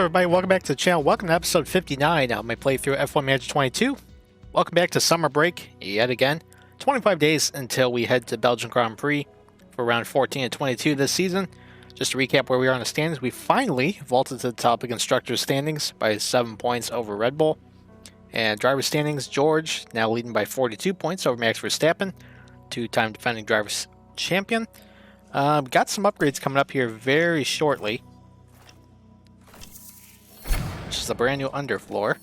everybody, welcome back to the channel. Welcome to episode 59 of my playthrough F1 Manager 22. Welcome back to summer break yet again. 25 days until we head to Belgian Grand Prix for round 14 and 22 this season. Just to recap where we are in the standings, we finally vaulted to the top of constructors standings by 7 points over Red Bull. And driver standings, George now leading by 42 points over Max Verstappen, two-time defending drivers champion. Got some upgrades coming up here very shortly. Which is a brand new underfloor.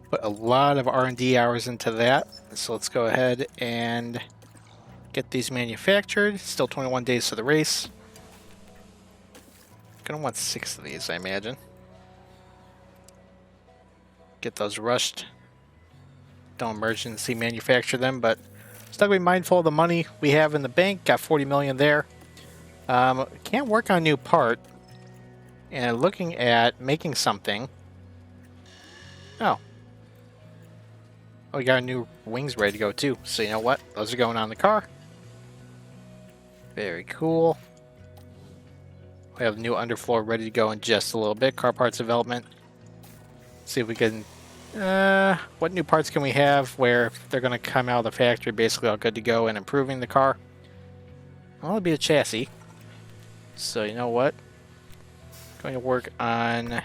Put a lot of R&D hours into that. So let's go ahead and get these manufactured. Still 21 days to the race. Gonna want 6 of these, I imagine. Get those rushed. Don't emergency manufacture them, but still be mindful of the money we have in the bank. Got 40 million there. Can't work on a new part. And looking at making something. Oh, we got our new wings ready to go too. So you know what? Those are going on the car. Very cool. We have the new underfloor ready to go in just a little bit. Car parts development. See if we can... what new parts can we have where they're going to come out of the factory basically all good to go and improving the car? Well, it'll be a chassis. So you know what? Going to work on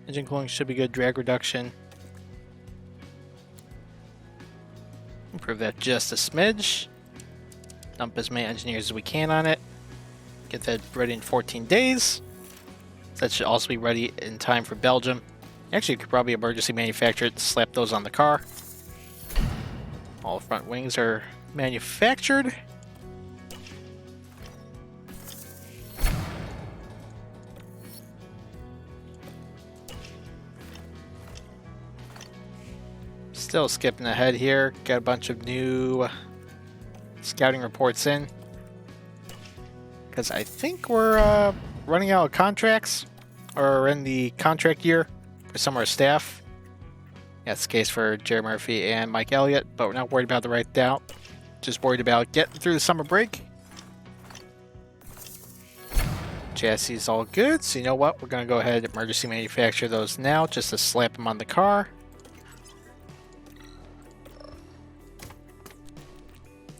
engine cooling, should be good. Drag reduction. Improve that just a smidge. Dump as many engineers as we can on it. Get that ready in 14 days. That should also be ready in time for Belgium. Actually, you could probably emergency manufacture it, slap those on the car. All front wings are manufactured. Still skipping ahead here. Got a bunch of new scouting reports in. Because I think we're running out of contracts. Or in the contract year for some of our staff. That's the case for Jerry Murphy and Mike Elliott. But we're not worried about the right out. Just worried about getting through the summer break. Chassis is all good. So you know what? We're going to go ahead and emergency manufacture those now. Just to slap them on the car.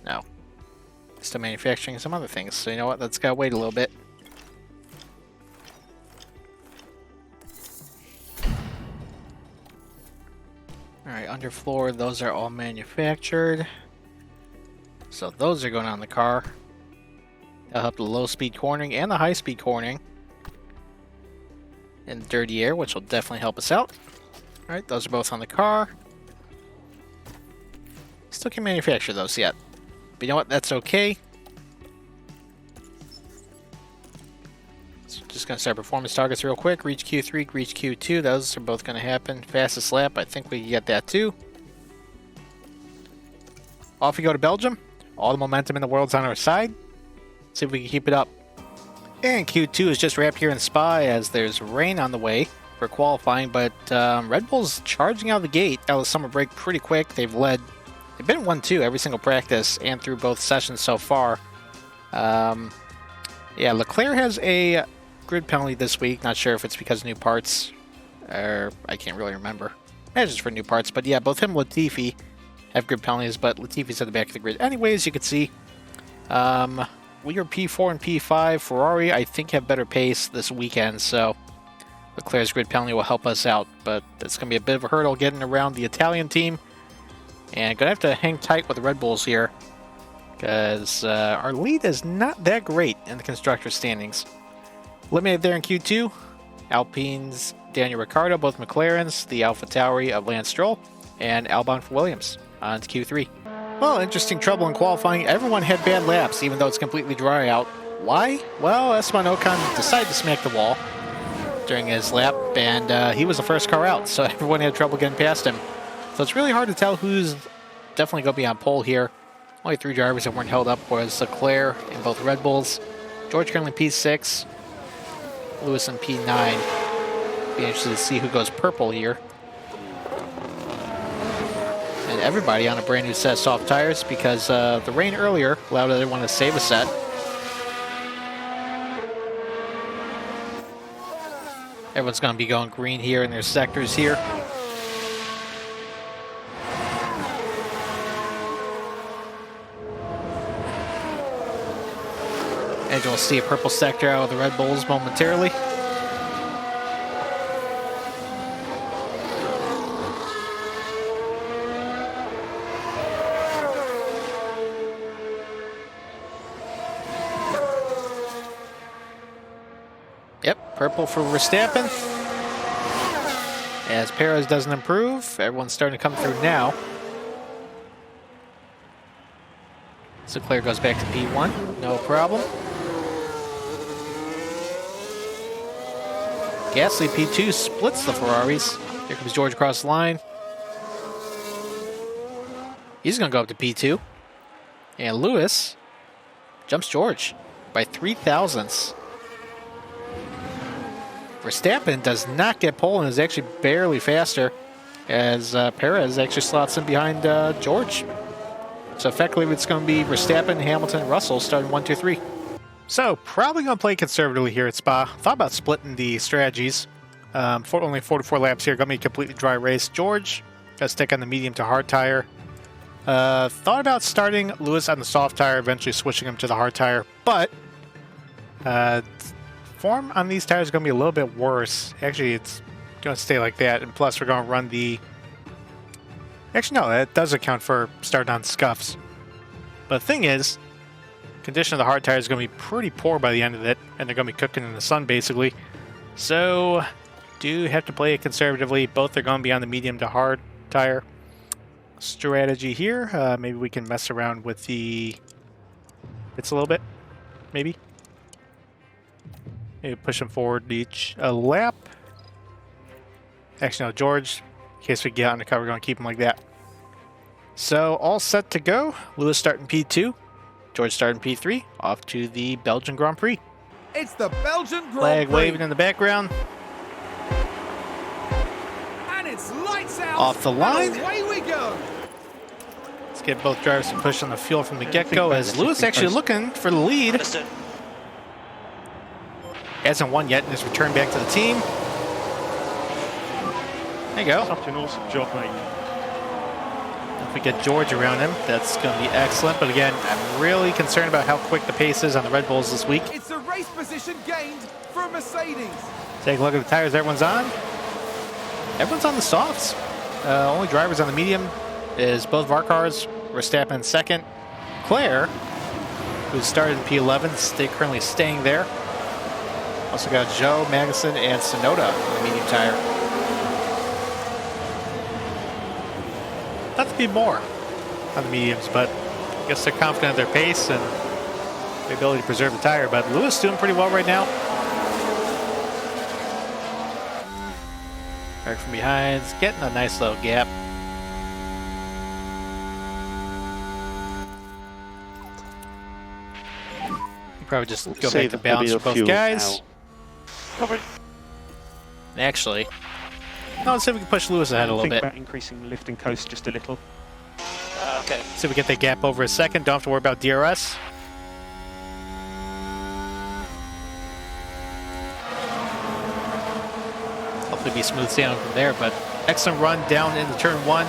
No. Still manufacturing some other things. So you know what? Let's gotta wait a little bit. Alright, underfloor, those are all manufactured. So those are going on the car. That'll help the low speed cornering and the high speed cornering. In the dirty air, which will definitely help us out. Alright, those are both on the car. Still can't manufacture those yet. But you know what? That's okay. So just going to start performance targets real quick. Reach Q3, reach Q2. Those are both going to happen. Fastest lap, I think we can get that too. Off we go to Belgium. All the momentum in the world's on our side. See if we can keep it up. And Q2 is just wrapped here in Spa as there's rain on the way for qualifying. But Red Bull's charging out of the gate out of the summer break pretty quick. They've been 1-2 every single practice and through both sessions so far. Yeah, Leclerc has a grid penalty this week. Not sure if it's because of new parts, or I can't really remember. Maybe it's for new parts, but yeah, both him and Latifi have grid penalties, but Latifi's at the back of the grid. Anyways, you can see we are P4 and P5. Ferrari, I think, have better pace this weekend, so Leclerc's grid penalty will help us out, but it's going to be a bit of a hurdle getting around the Italian team. And gonna have to hang tight with the Red Bulls here, because our lead is not that great in the constructor standings. Eliminated there in Q2, Alpine's Daniel Ricciardo, both McLarens, the AlphaTauri of Lance Stroll, and Albon for Williams on to Q3. Well, interesting trouble in qualifying. Everyone had bad laps, even though it's completely dry out. Why? Well, Esteban Ocon decided to smack the wall during his lap, and he was the first car out, so everyone had trouble getting past him. So it's really hard to tell who's definitely going to be on pole here. Only 3 drivers that weren't held up was Leclerc in both Red Bulls. George currently P6. Lewis in P9. Be interested to see who goes purple here. And everybody on a brand new set of soft tires because the rain earlier allowed everyone to save a set. Everyone's going to be going green here in their sectors here. And you'll see a purple sector out of the Red Bulls momentarily. Yep, purple for Verstappen. As Perez doesn't improve, everyone's starting to come through now. So Leclerc goes back to P1, no problem. Gasly P2 splits the Ferraris. Here comes George across the line. He's going to go up to P2. And Lewis jumps George by 3 thousandths. Verstappen does not get pole and is actually barely faster as Perez actually slots in behind George. So effectively it's going to be Verstappen, Hamilton, Russell starting 1, 2, 3. So probably going to play conservatively here at Spa. Thought about splitting the strategies. Only 44 laps here. Going to be a completely dry race. George going to stick on the medium to hard tire. Thought about starting Lewis on the soft tire, eventually switching him to the hard tire. But form on these tires is going to be a little bit worse. Actually, it's going to stay like that. And plus, we're going to run the... Actually, no, that does account for starting on scuffs. But the thing is, condition of the hard tire is going to be pretty poor by the end of it, and they're going to be cooking in the sun, basically. So, do have to play it conservatively. Both are going to be on the medium to hard tire strategy here. Maybe we can mess around with the bits a little bit, maybe. Maybe push them forward each a lap. Actually, no, George, in case we get out on the cover, we're going to keep him like that. So, all set to go. Lewis starting P2. George starting P3, off to the Belgian Grand Prix. It's the Belgian Grand Flag Prix. waving in the background. And it's lights out. Off the line. And away we go. Let's get both drivers to push on the fuel from the get-go as Lewis actually looking for the lead. Hasn't won yet in his return back to the team. There you go. Such an awesome job, mate. If we get George around him, that's going to be excellent. But again, I'm really concerned about how quick the pace is on the Red Bulls this week. It's a race position gained for Mercedes. Take a look at the tires everyone's on. Everyone's on the softs. Only drivers on the medium is both of our cars. Verstappen second. Claire, who started in P11, currently staying there. Also got Joe, Magnussen, and Sonoda on the medium tire. Not to be more on the mediums, but I guess they're confident in their pace and the ability to preserve the tire. But Lewis doing pretty well right now. Right from behind, it's getting a nice little gap. Probably just go back to balance for both guys. Actually, no, let's see if we can push Lewis ahead a little Think bit. about increasing lift and coast just a little. Okay. See if we get that gap over a second. Don't have to worry about DRS. Hopefully be smooth sailing from there, but excellent run down into turn one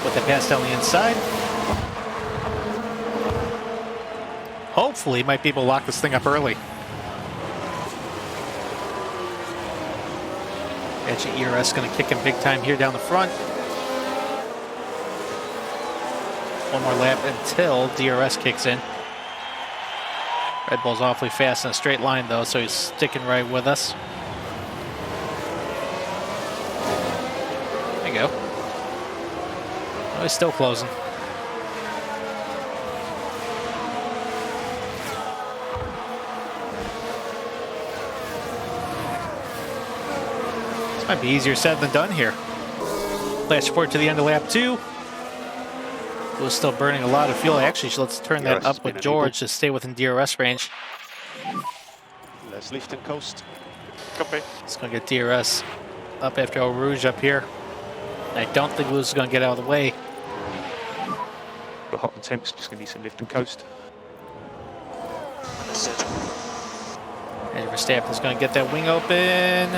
with the pass down the inside. Hopefully might be able to lock this thing up early. Actually, ERS going to kick him big time here down the front. One more lap until DRS kicks in. Red Bull's awfully fast in a straight line, though, so he's sticking right with us. There you go. Oh, he's still closing. This might be easier said than done here. Flash forward to the end of lap 2. Lewis still burning a lot of fuel. Actually, let's turn that up with George to stay within DRS range. Let's lift and coast. Copy. It's going to get DRS up after Eau Rouge up here. I don't think Lewis is going to get out of the way. But hot and temps, just going to need some lift and coast. And Verstappen is going to get that wing open.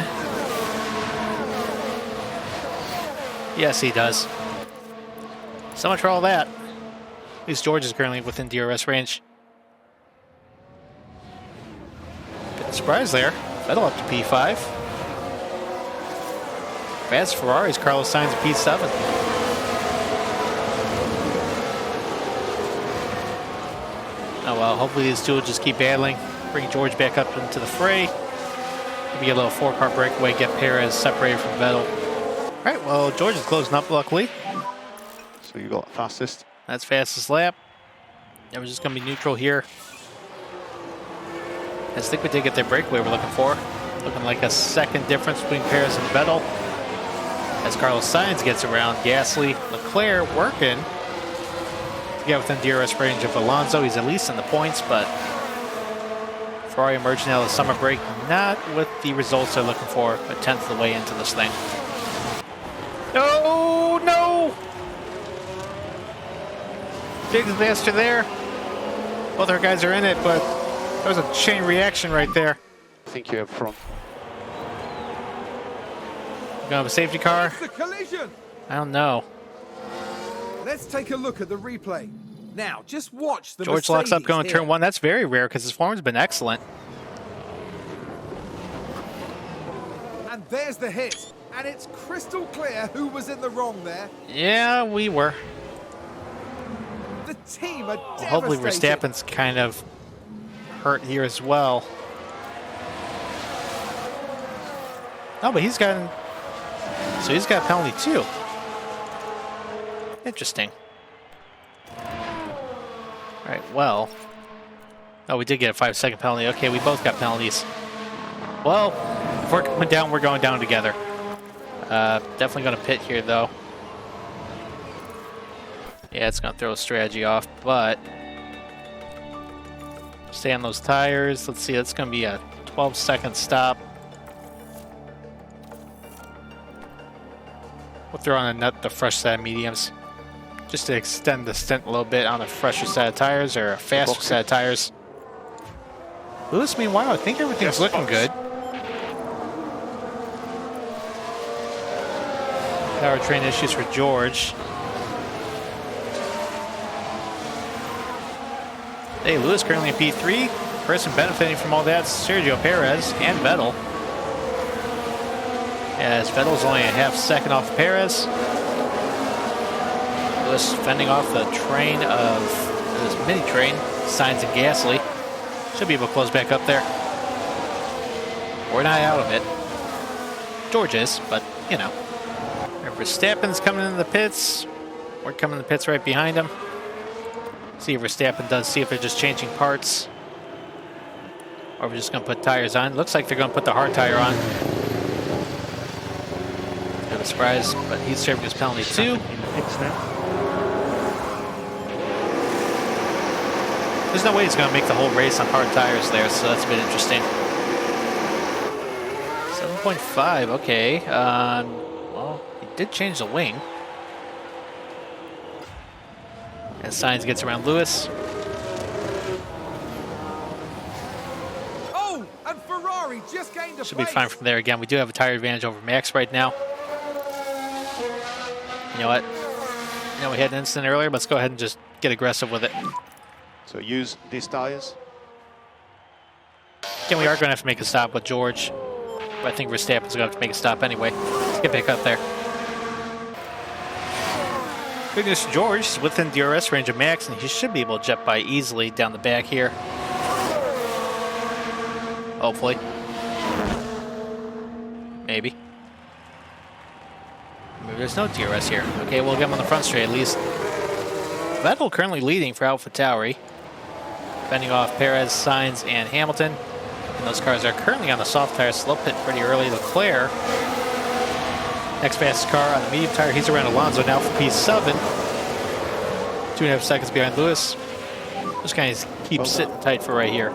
Yes, he does. So much for all that. At least George is currently within DRS range. Bit of surprise there. Vettel up to P5. Fast Ferraris, Carlos Sainz P7. Oh well, hopefully these two will just keep battling. Bring George back up into the fray. Maybe get a little four-car breakaway, get Perez separated from Vettel. Alright, well, George is closing up, luckily. So you got fastest. That's fastest lap. It was just going to be neutral here. I think we did get their breakaway we're looking for. Looking like a second difference between Perez and Vettel. As Carlos Sainz gets around Gasly, Leclerc working to get within DRS range of Alonso. He's at least in the points, but Ferrari emerging out of the summer break, not with the results they're looking for, a tenth of the way into this thing. No, no! Big disaster there. Both our guys are in it, but there was a chain reaction right there. I think you have front. Gonna have a safety car? It's a collision. I don't know. Let's take a look at the replay. Now, just watch the George locks up going Mercedes here. turn one. That's very rare because his form's been excellent. And there's the hit. And it's crystal clear who was in the wrong there. Yeah, we were. The team are Well, hopefully devastated. Verstappen's kind of hurt here as well. No, but he's gotten... So he's got a penalty too. Interesting. Alright, well... Oh, we did get a 5-second penalty. Okay, we both got penalties. Well, if we're coming down, we're going down together. Definitely going to pit here, though. Yeah, it's going to throw a strategy off, but... Stay on those tires. Let's see, that's going to be a 12-second stop. We'll throw on the fresh set of mediums. Just to extend the stint a little bit on a fresher set of tires, or a faster set of tires. Lewis, meanwhile, I think everything's looking good. Powertrain issues for George. Hey, Lewis currently in P3. Person benefiting from all that, Sergio Perez and Vettel. As Vettel's only a half second off Perez. Lewis fending off the train of this mini train, Sainz and Gasly. Should be able to close back up there. We're not out of it. George is, but you know. Verstappen's coming into the pits. We're coming in the pits right behind him. See if Verstappen does, see if they're just changing parts. Or we're just going to put tires on. Looks like they're going to put the hard tire on. Bit of a surprise, but he's serving his penalty too. There's no way he's going to make the whole race on hard tires there, so that's a bit interesting. 7.5, okay. Well, he did change the wing. As Sainz gets around Lewis. Oh, and Ferrari just gained a Should be place. fine from there again. We do have a tire advantage over Max right now. You know what? You know, we had an incident earlier. Let's go ahead and just get aggressive with it. So use these tires. Again, we are going to have to make a stop with George. But I think Verstappen's going to have to make a stop anyway. Let's get back up there. Good news for George. He's within DRS range of Max, and he should be able to jet by easily down the back here. Hopefully. Maybe. Maybe there's no DRS here. Okay, we'll get him on the front straight at least. Vettel currently leading for AlphaTauri. Fending off Perez, Sainz, and Hamilton. And those cars are currently on the soft tire, slow pit pretty early. Leclerc, next fastest car on the medium tire. He's around Alonso now for P7. 2.5 seconds behind Lewis. Just kind of keep sitting tight for right here.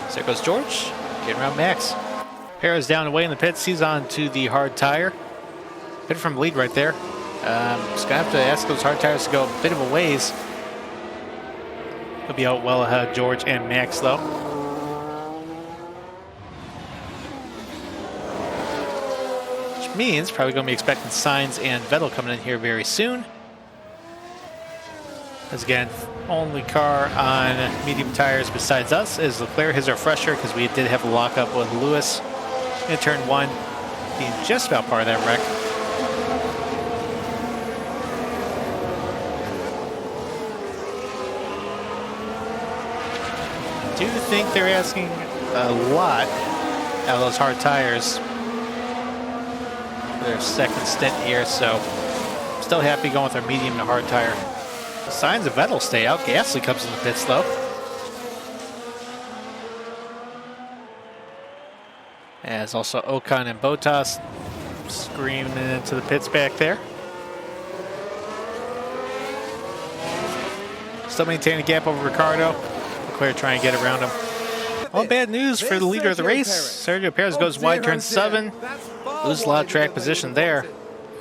So there goes George, getting around Max. Perez down away in the pits. He's on to the hard tire. Bit from lead right there. Just gonna have to ask those hard tires to go a bit of a ways. He'll be out well ahead of George and Max though. means probably going to be expecting Sainz and Vettel coming in here very soon. As again, only car on medium tires besides us is Leclerc. His are fresher because we did have a lockup with Lewis in turn 1, being just about part of that wreck. I do think they're asking a lot out of those hard tires for their second stint here, so still happy going with our medium to hard tire. Signs of Vettel stay out. Gasly comes in the pits though. As also Ocon and Bottas screaming into the pits back there. Still maintaining a gap over Ricciardo. Leclerc trying to get around him. All bad news for the leader of the race. Sergio Perez goes wide turn 7. Loses a lot of track position there.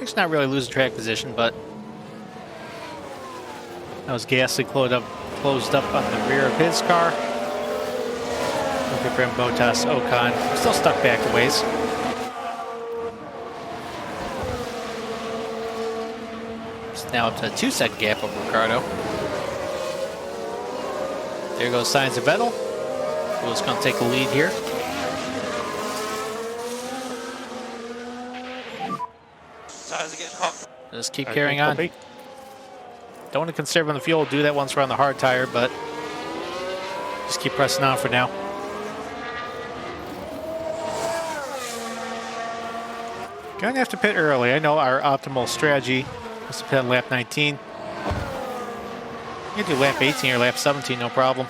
Actually not really losing track position, but that was Gasly closed up on the rear of his car. Looking for him, Bottas, Ocon, still stuck back a ways. It's now up to a 2-second gap over Ricciardo. There goes Sainz and Vettel. Who's going to take the lead here? Just keep carrying on. Don't want to conserve on the fuel. Do that once we're on the hard tire, but just keep pressing on for now. Going to have to pit early. I know our optimal strategy is to pit on lap 19. You can do lap 18 or lap 17, no problem.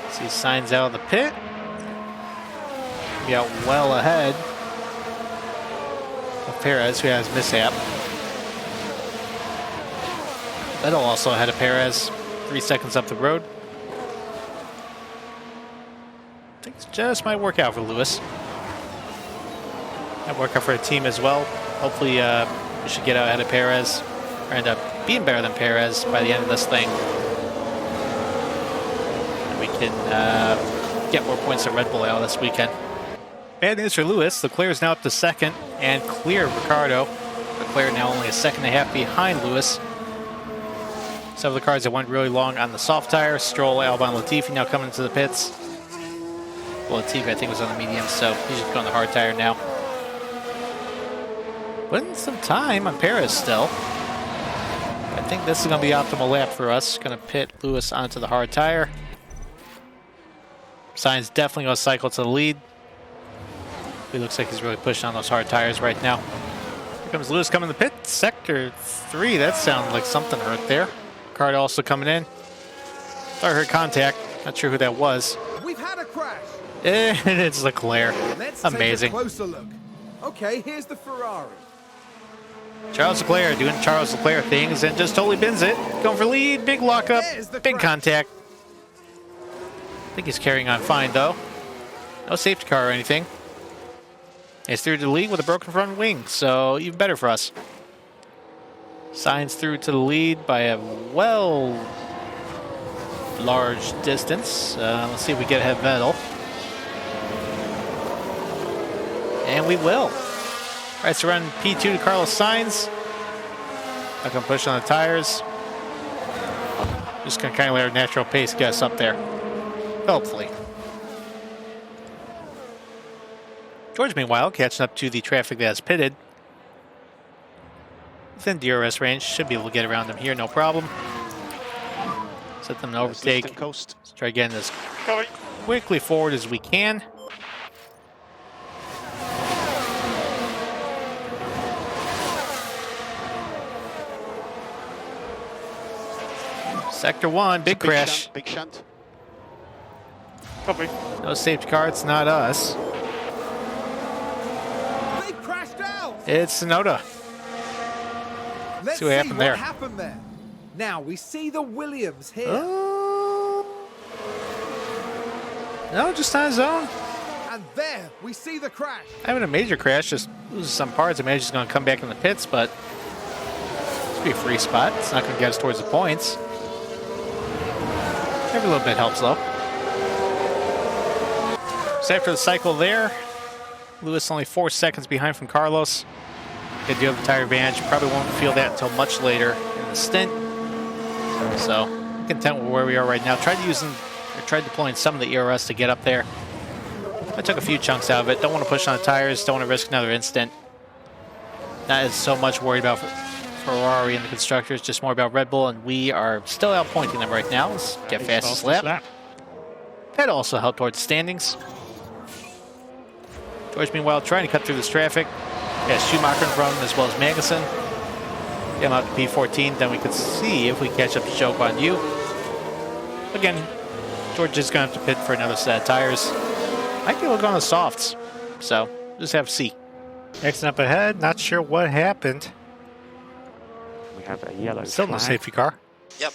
See Sainz out of the pit. Be out well ahead of Perez, who has mishap. Vettel also ahead of Perez, 3 seconds up the road. Things just might work out for Lewis. Might work out for the team as well. Hopefully we should get out ahead of Perez, or end up being better than Perez by the end of this thing. And we can get more points than Red Bull out this weekend. Bad news for Lewis. Leclerc is now up to 2nd and clear of Ricciardo. Leclerc now only a 1.5 seconds behind Lewis. Some of the cars that went really long on the soft tire. Stroll, Albon, Latifi now coming into the pits. Well, Latifi I think was on the medium, so he's just going the hard tire now. Putting some time on Perez still. I think this is going to be the optimal lap for us. Going to pit Lewis onto the hard tire. Sainz definitely going to cycle to the lead. He looks like he's really pushing on those hard tires right now. Here comes Lewis coming to the pit. Sector 3, that sounded like something hurt there. Ricciardo also coming in. Thought I heard contact. Not sure who that was. We've had a crash. And it's Leclerc. Let's amazing. take a closer look. Okay, here's the Ferrari. Charles Leclerc doing Charles Leclerc things and just totally bins it. Going for lead, big lockup, big contact. I think he's carrying on fine though. No safety car or anything. He's through to the lead with a broken front wing, so even better for us. Sainz through to the lead by a large distance. Let's see if we get ahead of Vettel. And we will. All right, so we're on P2 to Carlos Sainz. Not gonna push on the tires. Just gonna kind of let our natural pace get us up there. Hopefully. George, meanwhile, catching up to the traffic that has pitted. Within DRS range, should be able to get around them here, no problem. Set them to overtake. Let's try getting as quickly forward as we can. Sector 1, big crash. Big shunt. Copy. No safety car, it's not us. They crashed out. It's Tsunoda. Let's see what happened there. happened there. Now we see the Williams here. No, just on his own. And there we see the crash. Having a major crash, just loses some parts. I imagine he's going to come back in the pits, but it's be a free spot. It's not going to get us towards the points. Every little bit helps, though. So after the cycle there, Lewis only 4 seconds behind from Carlos. They do have the tire advantage. Probably won't feel that until much later in the stint. So I'm content with where we are right now. Tried deploying some of the ERS to get up there. I took a few chunks out of it. Don't want to push on the tires. Don't want to risk another instant. Not as so much worried about Ferrari and the constructors, just more about Red Bull, and we are still outpointing them right now. Let's get fastest lap. That also helped towards standings. George, meanwhile, trying to cut through this traffic. Yeah, Schumacher in front, as well as Magnussen. Get him out to P14, then we could see if we catch up to Zhou Guan Yu. Again, George is going to have to pit for another set of tires. Might be able to go on the softs, so just have C. Next up ahead, not sure what happened. We have a yellow Still no flag. safety car. Yep.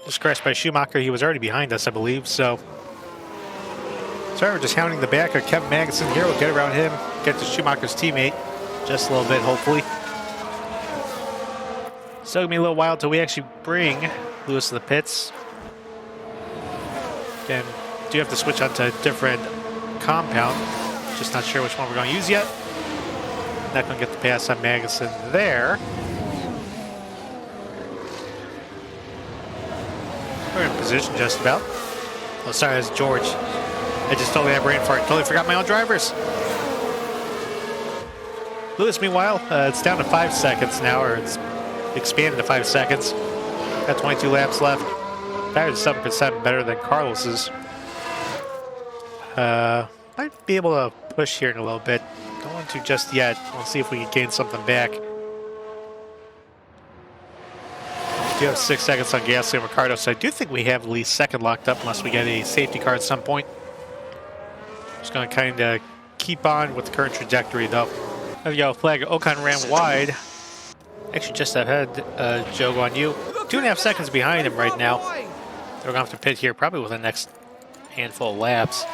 Just crashed by Schumacher. He was already behind us, I believe, so. Sorry, we're just hounding the back of Kevin Magnussen here. We'll get around him, get to Schumacher's teammate just a little bit, hopefully. Still gonna be a little while until we actually bring Lewis to the pits. Again, do have to switch onto a different compound. Just not sure which one we're going to use yet. Not going to get the pass on Magnussen there. We're in position just about. Oh, sorry, that's George. I just totally had brain fart. Totally forgot my own drivers. Lewis, meanwhile, it's down to 5 seconds now, or it's expanded to 5 seconds. Got 22 laps left. Tires 7% better than Carlos's. Might be able to push here in a little bit. Don't want to just yet. We'll see if we can gain something back. We do have 6 seconds on Gasly and Ricciardo, so I do think we have at least second locked up unless we get a safety car at some point. Just going to kind of keep on with the current trajectory, though. There we go. Flag. Ocon ran wide. Actually, just ahead, Zhou Guan Yu. 2.5 seconds behind him right now. They're going to have to pit here probably within the next handful of laps.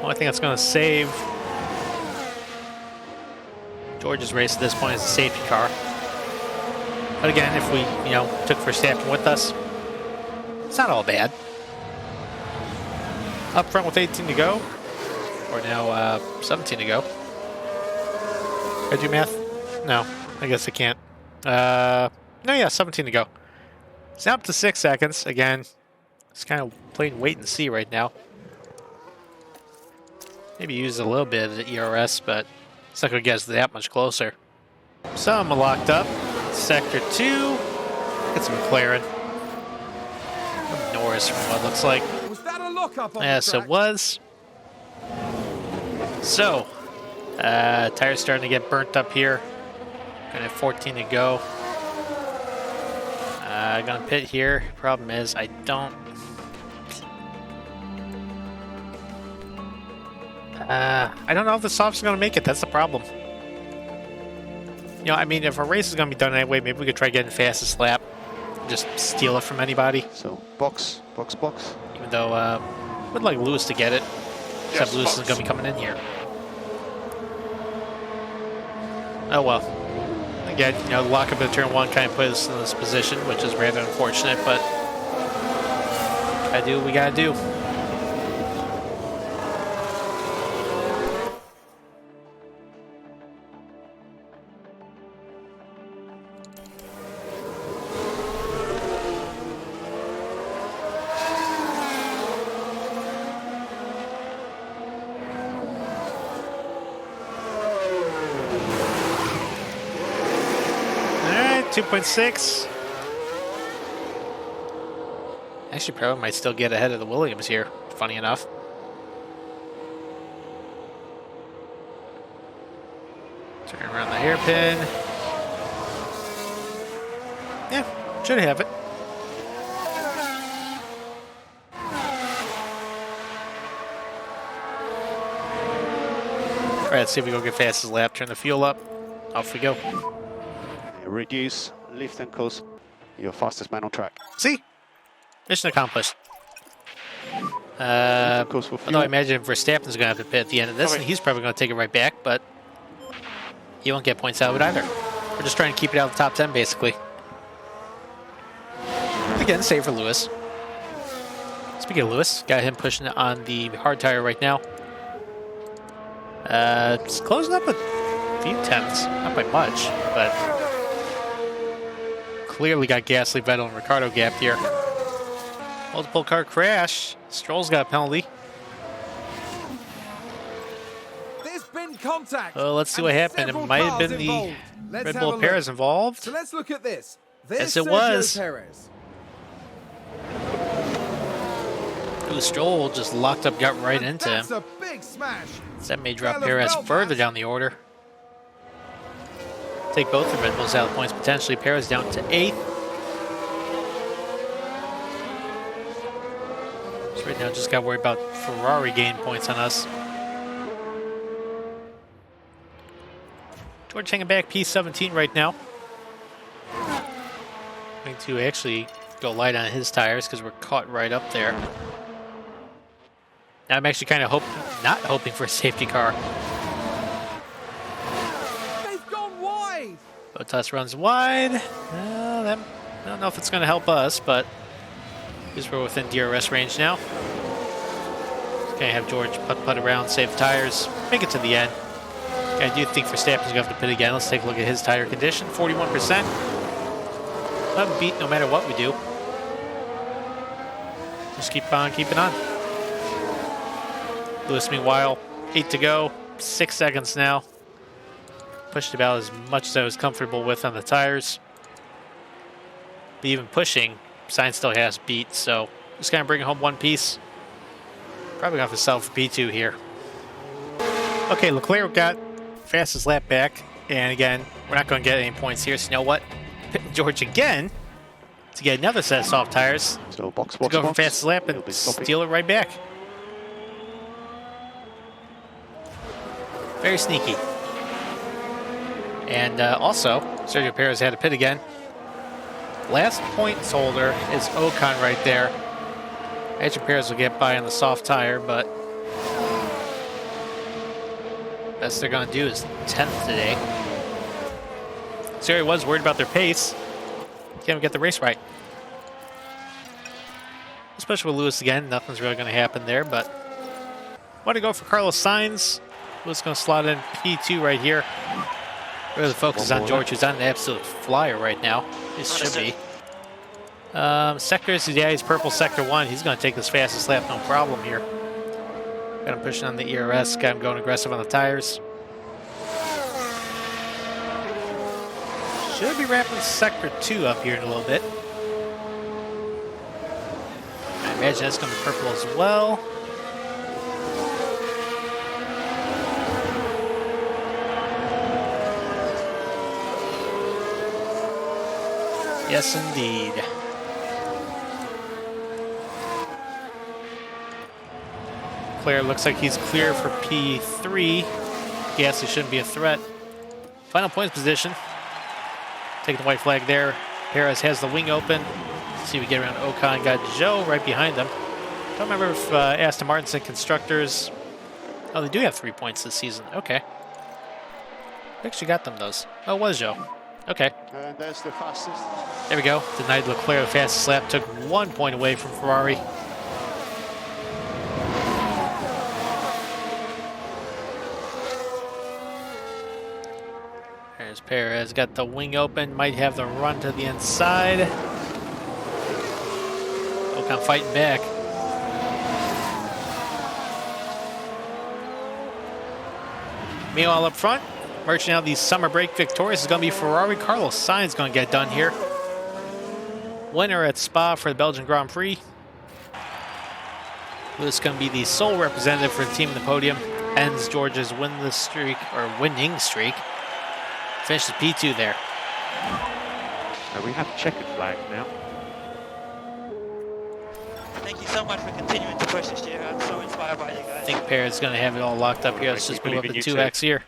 Only thing that's going to save George's race at this point is the safety car. But again, if we, took Verstappen with us, it's not all bad. Up front with 18 to go. Or now 17 to go. Can I do math? No, I guess I can't. No, yeah, 17 to go. It's now up to 6 seconds. Again, it's kind of playing wait and see right now. Maybe use a little bit of the ERS, but it's not going to get us that much closer. Some locked up. Sector 2. Get some McLaren. Norris from what it looks like. Was that a lockup on Yes, the track? it was. So, tires starting to get burnt up here. Gonna have 14 to go. Gonna pit here. Problem is, I don't know if the softs are gonna make it. That's the problem. I mean, if our race is gonna be done anyway, maybe we could try getting fastest lap. Just steal it from anybody. So box. Even though would like Lewis to get it. Except Yes, Lewis box. is gonna be coming in here. Oh well. Again, the lockup of turn 1 kind of put us in this position, which is rather unfortunate, but gotta do what we gotta do. Alright, 2.6. Actually, probably might still get ahead of the Williams here, funny enough. Turn around the hairpin. Yeah, should have it. Alright, let's see if we go get fastest lap. Turn the fuel up. Off we go. Reduce, lift and coast. You're fastest man on track. See? Mission accomplished. Of course, for Although I fuel. imagine Verstappen's going to have to pit at the end of this, and he's probably going to take it right back, but he won't get points out of it either. We're just trying to keep it out of the top 10, basically. Again, save for Lewis. Speaking of Lewis, got him pushing on the hard tire right now. It's closing up a few tenths, not by much, but clearly got Gasly, Vettel, and Ricciardo gapped here. Multiple car crash. Stroll's got a penalty. There's been contact. Oh, let's see what happened. It might have been the Red Bull Perez involved. So let's look at this. There's Yes, it was. Perez. Ooh, Stroll just locked up, got right into him. That's a big smash. That may drop Perez further down the order. Take both the Red Bulls out of points potentially. Perez down to 8th. So right now, just got to worry about Ferrari gaining points on us. George hanging back P17 right now. Going to actually go light on his tires because we're caught right up there. Now I'm actually kind of not hoping for a safety car. They've gone wide. Bottas runs wide. I don't know if it's going to help us, but because we're within DRS range now. Going to have George putt around, save the tires, make it to the end. I do think Verstappen's going to have to pit again. Let's take a look at his tire condition. 41%. Unbeat no matter what we do. Just keep on keeping on. Lewis, meanwhile, 8 to go, 6 seconds now. Pushed about as much as I was comfortable with on the tires. But even pushing, Sainz still has beat, so just kind of bringing home one piece. Probably going to have to settle for P2 here. Okay, Leclerc got fastest lap back, and again, we're not going to get any points here, so you know what? Pit George again to get another set of soft tires. So box, to go for fastest lap and steal it right back. Very sneaky. And also, Sergio Perez had to pit again. Last points holder is Ocon right there. Adrian Perez will get by on the soft tire, but best they're going to do is 10th today. Sergio was worried about their pace. Can't even get the race right. Especially with Lewis again, nothing's really going to happen there, but want to go for Carlos Sainz. Lewis going to slot in P2 right here. Really focus on George, who's on an absolute flyer right now. This should be. Sectors, yeah, he's purple sector 1. He's going to take this fastest lap, no problem here. Got him pushing on the ERS, got him going aggressive on the tires. Should be wrapping sector 2 up here in a little bit. I imagine that's going to be purple as well. Yes, indeed. Claire looks like he's clear for P3. Gasly shouldn't be a threat. Final points position. Taking the white flag there. Perez has the wing open. Let's see if we get around Ocon. Got Zhou right behind them. Don't remember if Aston Martin's and constructors. Oh, they do have 3 points this season. Okay. We actually got them those. Oh, it was Zhou. Okay. There's the fastest. There we go. Denied Leclerc the fastest lap. Took 1 point away from Ferrari. There's Perez. Got the wing open. Might have the run to the inside. Ocon fighting back. Meanwhile, up front, marching out these summer break victorious is going to be Ferrari. Carlos Sainz going to get done here. Winner at Spa for the Belgian Grand Prix. This is going to be the sole representative for the team in the podium. Ends George's winning streak. Finishes P2 there. We have checkered flag now. Thank you so much for continuing to push this year. I'm so inspired by you guys. I think Perez is going to have it all locked up here. Let's just move up to 2x here.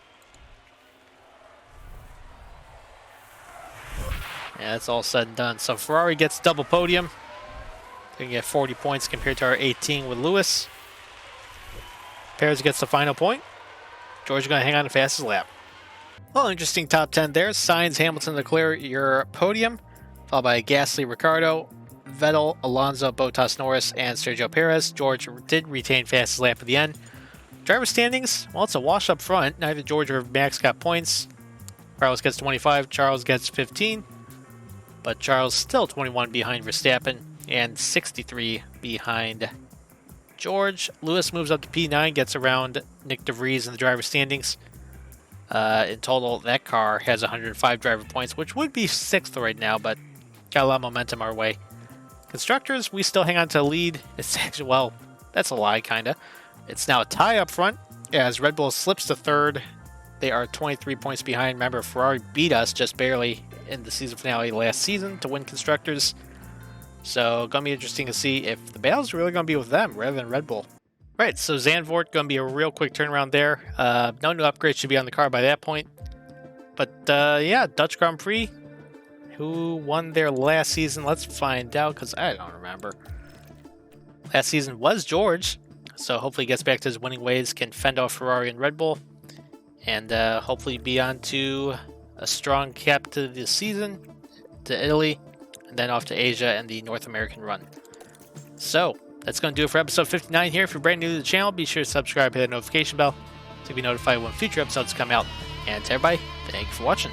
Yeah, that's all said and done. So Ferrari gets double podium. They can get 40 points compared to our 18 with Lewis. Perez gets the final point. George is going to hang on to fastest lap. Well, interesting top 10 there. Sainz, Hamilton, Leclerc, your podium. Followed by Gasly, Ricciardo, Vettel, Alonso, Bottas, Norris, and Sergio Perez. George did retain fastest lap at the end. Driver standings, well, it's a wash up front. Neither George or Max got points. Carlos gets 25, Charles gets 15. But Charles still 21 behind Verstappen and 63 behind George. Lewis moves up to P9, gets around Nick DeVries in the driver standings. In total, that car has 105 driver points, which would be 6th right now, but got a lot of momentum our way. Constructors, we still hang on to the lead. It's actually, well, that's a lie, kind of. It's now a tie up front as Red Bull slips to 3rd. They are 23 points behind. Remember, Ferrari beat us just barely in the season finale last season to win Constructors. So, going to be interesting to see if the battle's really going to be with them rather than Red Bull. Right, so Zandvoort, going to be a real quick turnaround there. No new upgrades should be on the car by that point. But, yeah, Dutch Grand Prix. Who won there last season? Let's find out, because I don't remember. Last season was George. So hopefully he gets back to his winning ways, can fend off Ferrari and Red Bull, and hopefully be on to a strong cap to the season, to Italy, and then off to Asia and the North American run. So that's going to do it for episode 59 here. If you're brand new to the channel, be sure to subscribe, hit the notification bell to be notified when future episodes come out. And to everybody, thank you for watching.